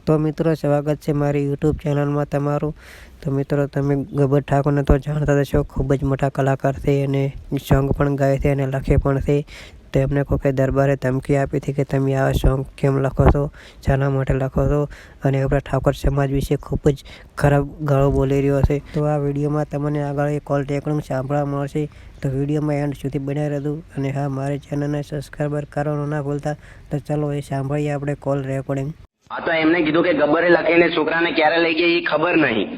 તો મિત્રો સ્વાગત છે મારી યુટ્યુબ ચેનલમાં તમારું। તો મિત્રો તમે ગબ્બર ઠાકોરને તો જાણતા હશો, ખૂબ જ મોટા કલાકાર છે અને સોંગ પણ ગાય છે અને લખે પણ છે। તો એમને કોકે દરબારે ધમકી આપી હતી કે તમે આ સોંગ કેમ લખો છો, શાના માટે લખો છો, અને આપણા ઠાકોર સમાજ વિશે ખૂબ જ ખરાબ ગાળો બોલી રહ્યો છે। તો આ વિડીયોમાં તમને આગળ એક કોલ રેકોર્ડિંગ સાંભળવા મળશે। તો વિડીયોમાં એન્ડ સુધી બનાવી રહેજો અને હા, મારી ચેનલને સબસ્ક્રાઈબર કરવાનું ના ભૂલતા। તો ચલો એ સાંભળીએ આપણે કોલ રેકોર્ડિંગ। હા, તો એમને કીધું કે ગબ્બરે લખીને છોકરાને ક્યારે લઈ ગયા એ ખબર નહીં।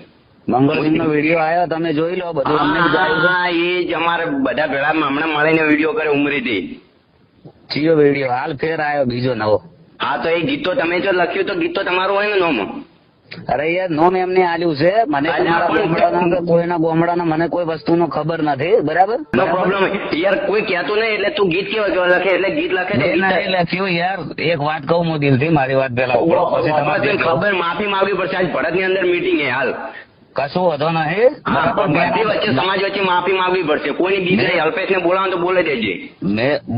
મંગળસિંહ નો વિડીયો આવ્યો, તમે જોઈ લો બધું। અમને જ ગાયું છે। હા, એ જ અમારે બધા ભેળા હમણાં મળીને વિડીયો કરે ઉમરીથી। ચિયો વિડીયો હાલ ફેર આવ્યો બીજો નવો? હા, તો એ ગીત તો તમે જો લખ્યું તો ગીત તો તમારું હોય ને નોમ? અરે યાર, નોમ એમને આલ્યું છે, મને તમારા ગોમડાના કે કોઈના ગોમડાના મને કોઈ વસ્તુનો ખબર નથી, બરાબર? નો પ્રોબ્લેમ યાર, કોઈ કહેતું નહીં એટલે તું ગીત કેવા લખે એટલે ગીત લખે નહીં લખ્યું યાર। એક વાત કહું હું દિલથી, મારી વાત પેલા પછી તમારે ખબર માફી માંગવી પડશે। આજ ભરત ની અંદર મીટિંગ હે હાલ, કશું વધો નહીં, બરાબર? બધી વચ્ચે સમાજ વચ્ચે માફી માંગવી પડશે। કોઈની બીક નહીં, અલ્પેશ ને બોલાવો તો બોલે દેજે।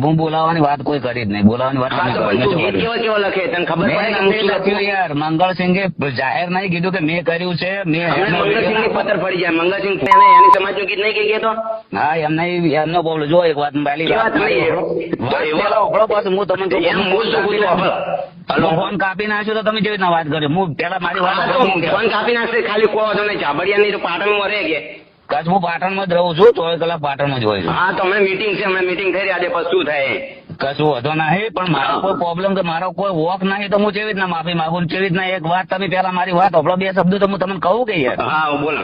હું બોલાવવાની વાત કોઈ કરી જ નહીં, બોલાવવાની વાત ગીત કેવા લખે તને ખબર પડે? લખ્યું યાર, મંગળસિંહે જાહેર નહીં કીધું કે મેં કર્યું છે, મંગળસિંહ ની પથ્થર પડી જાય। મંગળસિંહ એની સમાજ નું ગીત નહીં કહી તો હા, એમનો બોલું જો એક વાત પહેલી હું તમને ફોન કાપી નાખ્યો તો તમે કેવી રીતના વાત કરી? હું પેલા મારી વાત ફોન કાપી નાખશે, ખાલી કહો તો નહીં ચાબડિયા નહીં તો પાટણમાં રહે કે કચ્છ હું પાટણમાં જ રહું છું, 24 કલાક પાટણમાં જ હોય છું। હા, તો હમણાં મીટિંગ છે, હમણાં મીટિંગ થઈ રહ્યા છે, પછી શું થાય? કશું વધો નહીં, પણ મારો કોઈ પ્રોબ્લેમ કે મારો કોઈ વોક નહીં તો હું કેવી રીતના માફી માંગુ? કેવી રીતના એક વાત તમે પેલા મારી વાત આપણો બે શબ્દો તો હું તમને કહું કે યાર? હા, બોલો।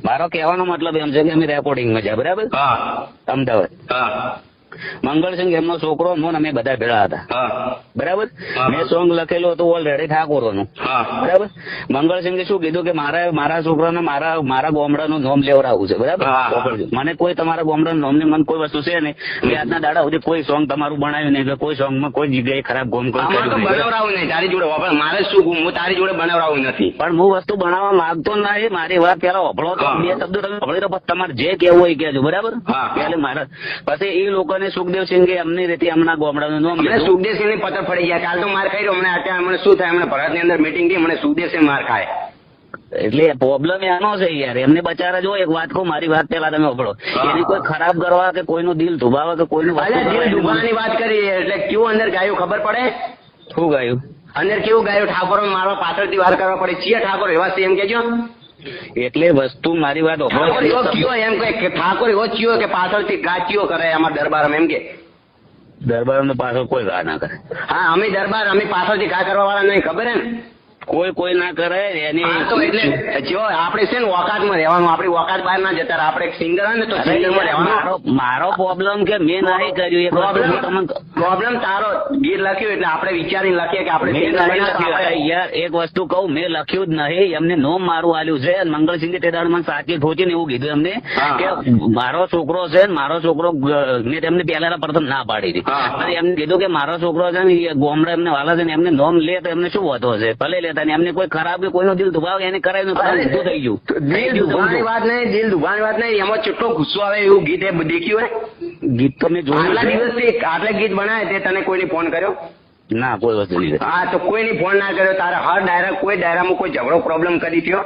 મારો કહેવાનો મતલબ એમ છે કે અમે રેકોર્ડિંગમાં છે, બરાબર? હા, અમદાવાદ। હા, મંગળસિંહ એમનો છોકરો હું અમે બધા ભેળા હતા, હા, બરાબર? મેં સોંગ લખેલું હતું ઓલરેડી ઠાકોરોનું, બરાબર? મંગળસિંહે શું કીધું કે મારા છોકરાને મારા ગોમડાનું નામ લેવડાવવું છે, બરાબર? મને કોઈ તમારા ગોમડાનું નામ ની મને કોઈ વસ્તુ છે નહીં કે આજના દાડા સુધી કોઈ સોંગ તમારું બનાવ્યું નહીં કે કોઈ સોંગમાં કોઈ જગ્યાએ ખરાબ ગોમ બનાવરાવું નહીં તારી જોડે। મારે શું, હું તારી જોડે બનાવરાવું નથી, પણ હું વસ્તુ બનાવવા માંગતો નહીં। મારી વાત પેલા વફળો તો બે શબ્દો તમે વફળી તો તમારે જે કેવું હોય કહેજો, બરાબર? એટલે મારા પછી એ લોકો સુખદેવસિંહે એમની રીતે એમના ગોમડાનું નામ લીધું। સુખદેવસિંહ ની પથ્થર પડી ગયા, કાલ તો માર ખાઈ રહ્યો। અત્યારે મને શું થાય? ભરત ની અંદર મીટિંગ થી મને સુખદેવસિંહ માર ખાય એટલે પ્રોબ્લેમ એનો છે યાર, એમને બચારા જો એક વાત કહું, મારી વાત પેલા તમે વફળો, એની કોઈ ખરાબ કરવા કે કોઈનું દિલ દુભાવા કે કોઈનું દિલ દુભાવાની વાત કરી એટલે કેવું અંદર ગાયું ખબર પડે? શું ગાયું અંદર? કેવું ગાયું? ઠાકોર મારવા પાછળથી વાર કરવા પડે। છીએ ઠાકોર એવા છે એમ કેજો? એટલે વસ્તુ મારી વાત એમ કે ઠાકોર એવો ચિયો કે પાછળથી ગા ચિયો કરે અમારા દરબારમાં? એમ કે દરબાર પાછળ કોઈ ગા ના કરે? હા, અમે દરબાર અમે પાછળથી ગા કરવા વાળા નહીં, ખબર હે ને? કોઈ ના કરે એની એટલે જો આપણે છે ને ઓકાતમાં રહેવાનું, આપણી ઓકાત બહાર ના જતા। આપણે સિંગર હોય ને તો સિંગરમાં રહેવાનું। મારો પ્રોબ્લેમ કે મેં નહીં કર્યું પ્રોબ્લેમ તારો ગીત લખ્યું એટલે આપણે વિચારીને લખીએ કે આપણે યાર એક વસ્તુ કહું, મેં લખ્યું જ નહીં, એમને નોમ મારું આલ્યું છે। મંગળસિંહે તે દાડ મને સાચી ઠોચીને એવું કીધું એમને કે મારો છોકરો છે ને મારો છોકરો, મેં તેમને પહેલા પ્રથમ ના પાડી હતી, એમને કીધું કે મારો છોકરો છે ને ગોમડા એમને વાલા છે ને એમને નોમ લે તો એમને શું વધો છે? ભલે લેતા, એમને કોઈ ખરાબ કે કોઈનો દિલ દુભાવ એને કરાવી બધું થઈ ગયું। દિલ દુભાવાની વાત નહીં, દિલ દુભાવાની વાત નહીં, એમાં કેટલો ગુસ્સો આવે એવું ગીત દેખ્યું હે? ગીત તો મેં જોયું, આટલા દિવસથી આટલે ગીત બનાવે તે તને કોઈને ફોન કર્યો? ના, કોઈ વસ્તુ નહીં। હા, તો કોઈને ફોન ના કર્યો તારે? હર ડાયરા કોઈ ડાયરામાં કોઈ ઝઘડો પ્રોબ્લેમ કરી થયો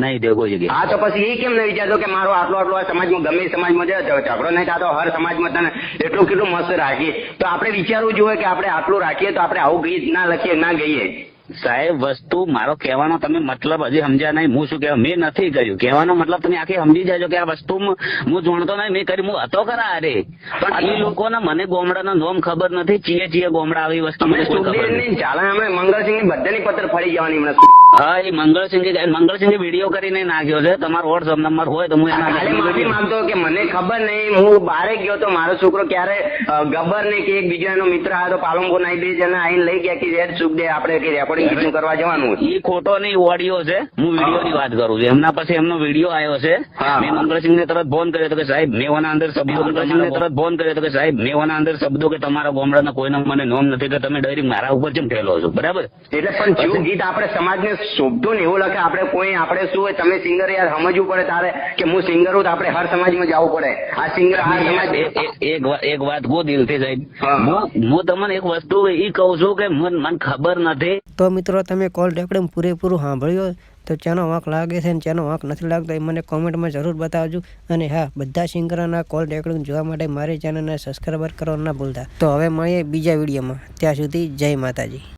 નહીં દે કોઈ જગ્યાએ? હા, તો પછી એ કેમ નહીં વિચારતો કે મારો આટલો આ સમાજમાં ગમે સમાજમાં ઝઘડો નહીં થતો, હર સમાજમાં તને એટલું કેટલું મસ્ત રાખીએ? તો આપણે વિચારવું જોઈએ કે આપણે આટલું રાખીએ તો આપણે આવું ગીત ના લખીએ, ના ગઈએ। સાહેબ, વસ્તુ મારો કહેવાનો તમે મતલબ હજી સમજ્યા નહીં। હું શું કહેવા, મેં નથી કર્યું કહેવાનો મતલબ તમે આખી સમજી જાજો કે આ વસ્તુ હું જાણતો નહીં, મેં કરી, હું હતો ખરા અરે, પણ એ લોકોને મને ગોમડાનો નોમ ખબર નથી, ચીએ ગોમડા આવી વસ્તુ ચાલે। અમે મંગળસિંહ ની બધાની પથ્થર ફરી જવાની હમણાં। હા, એ મંગળસિંહે વિડીયો કરીને નાખ્યો છે, તમારો વોટ્સઅપ નંબર હોય તો હું એના માફી માંગતો કે મને ખબર નહીં, હું બહાર ગયો તો મારો છોકરો ક્યારે ગબ્બર નહીં કે એક બીજો એનો મિત્ર આવ્યો તો પાલનપુર નાઈ બે જણા આઈને લઈ ગયા કે રેડ સુખદે આપણે કે રેકોર્ડિંગ કરવા જવાનું। એ ખોટો નહીં, ઓડિયો છે, હું વિડીયો ની વાત કરું છું। એમના પછી એમનો વિડીયો આવ્યો છે, મેં મંગળસિંહ ને તરત ફોન કર્યો કે સાહેબ મેં ઓના અંદર શબ્દો, મંગળસિંહ ને તરત ફોન કર્યો કે સાહેબ મેં ઓના અંદર શબ્દો કે તમારા ગોમડાના કોઈનો મને નોમ નથી કે તમે ડાયરેક્ટ મારા ઉપર કેમ ઠેલો છો, બરાબર? એટલે પણ જેવું ગીત આપણે સમાજને શોભતું ને એવું લખે, આપણે કોઈ આપણે શું હોય, તમે સિંગર યાર સમજવું પડે તારે કે હું સિંગર હું તો આપણે હર સમાજમાં જવું પડે। આ સિંગર આ સમાજ એક વાત કહું દિલથી સાહેબ, હું તમને એક વસ્તુ એ કહું છું કે મને ખબર નથી। તો તો મિત્રો તમે કોલ રેકોર્ડિંગ પૂરેપૂરું સાંભળ્યો તો ચેનો વાંક લાગે છે અને ચેનો વાંક નથી લાગતો એ મને કોમેન્ટમાં જરૂર બતાવજો. અને હા, બધા સિંગરોના કોલ રેકોર્ડિંગ જોવા માટે મારી ચેનલને સબસ્ક્રાઈબર કરવાનું ના ભૂલતા. તો હવે મળીએ બીજા વિડીયોમાં. ત્યાં સુધી જય માતાજી.